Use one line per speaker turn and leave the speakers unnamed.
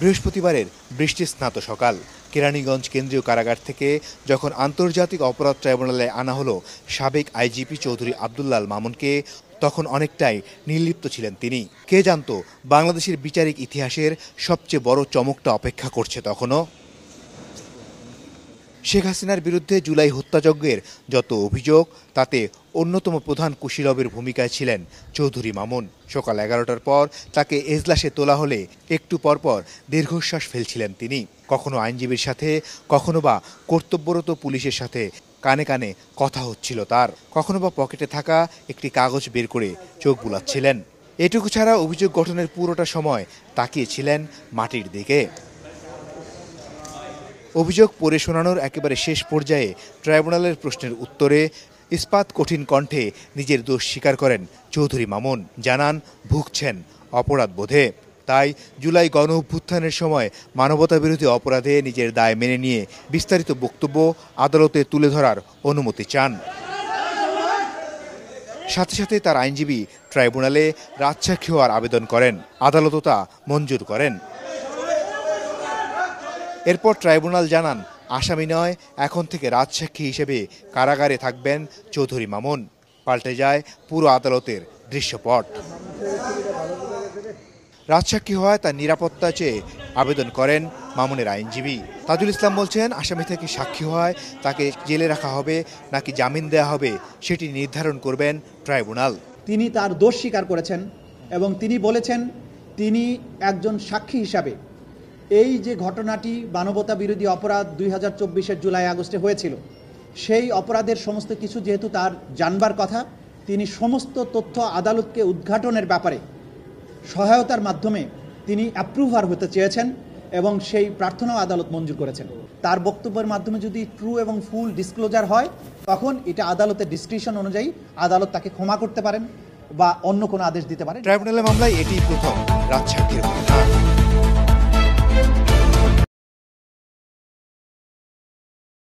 বৃহস্পতিবারের বৃষ্টি স্নাত সকাল কেরানীগঞ্জ কেন্দ্রীয় কারাগার থেকে যখন আন্তর্জাতিক অপরাধ ট্রাইব্যুনালে আনা হলো সাবেক আইজিপি চৌধুরী আব্দুল্লাল মামুনকে, তখন অনেকটাই নির্লিপ্ত ছিলেন তিনি। কে জানতো বাংলাদেশের বিচারিক ইতিহাসের সবচেয়ে বড় চমকটা অপেক্ষা করছে তখনও। শেখ হাসিনার বিরুদ্ধে জুলাই হত্যাযজ্ঞের যত অভিযোগ, তাতে অন্যতম প্রধান কুশীলবের ভূমিকায় ছিলেন চৌধুরী মামুন। সকাল 11টার পর তাকে এজলাসে তোলা হলে একটু পরপর দীর্ঘশ্বাস ফেলছিলেন তিনি। কখনো আইনজীবীর সাথে, কখনো বা কর্তব্যরত পুলিশের সাথে কানে কানে কথা হচ্ছিল তার, কখনো বা পকেটে থাকা একটি কাগজ বের করে চোখ বুলাচ্ছিলেন। এটুকু ছাড়া অভিযোগ গঠনের পুরোটা সময় তাকিয়েছিলেন মাটির দিকে। অভিযোগ পড়ে শোনানোর একেবারে শেষ পর্যায়ে ট্রাইব্যুনালের প্রশ্নের উত্তরে ইস্পাত কঠিন কণ্ঠে নিজের দোষ স্বীকার করেন চৌধুরী মামুন। জানান ভুগছেন অপরাধ বোধে, তাই জুলাই গণ অভ্যুত্থানের সময় মানবতাবিরোধী অপরাধে নিজের দায় মেনে নিয়ে বিস্তারিত বক্তব্য আদালতে তুলে ধরার অনুমতি চান। সাথে সাথে তার আইনজীবী ট্রাইব্যুনালে রাজসাক্ষী হওয়ার আবেদন করেন, আদালতও তা মঞ্জুর করেন। এরপর ট্রাইব্যুনাল জানান আসামি নয়, এখন থেকে রাজসাক্ষী হিসেবে কারাগারে থাকবেন চৌধুরী মামুন। পাল্টে যায় পুরো আদালতের দৃশ্যপট। রাজসাক্ষী হওয়ায় তার নিরাপত্তা চেয়ে আবেদন করেন মামুনের আইনজীবী তাজুল ইসলাম। বলছেন আসামি থেকে সাক্ষী হওয়ায় তাকে জেলে রাখা হবে নাকি জামিন দেওয়া হবে সেটি নির্ধারণ করবেন ট্রাইব্যুনাল।
তিনি তার দোষ স্বীকার করেছেন এবং তিনি বলেছেন তিনি একজন সাক্ষী হিসাবে এই যে ঘটনাটি মানবতা বিরোধী অপরাধ 2024-এর জুলাই আগস্টে হয়েছিল, সেই অপরাধের সমস্ত কিছু যেহেতু তার জানবার কথা, তিনি সমস্ত তথ্য আদালতকে উদ্ঘাটনের ব্যাপারে সহায়তার মাধ্যমে তিনি অ্যাপ্রুভার হতে চেয়েছেন এবং সেই প্রার্থনাও আদালত মঞ্জুর করেছেন। তার বক্তব্যের মাধ্যমে যদি ট্রু এবং ফুল ডিসক্লোজার হয়, তখন এটা আদালতের ডিসক্রিপশন অনুযায়ী আদালত তাকে ক্ষমা করতে পারেন বা অন্য কোনো আদেশ দিতে পারেন।
ট্রাইব্যুনালের মামলায় এটি প্রথম রাজসাক্ষীর ঘটনা।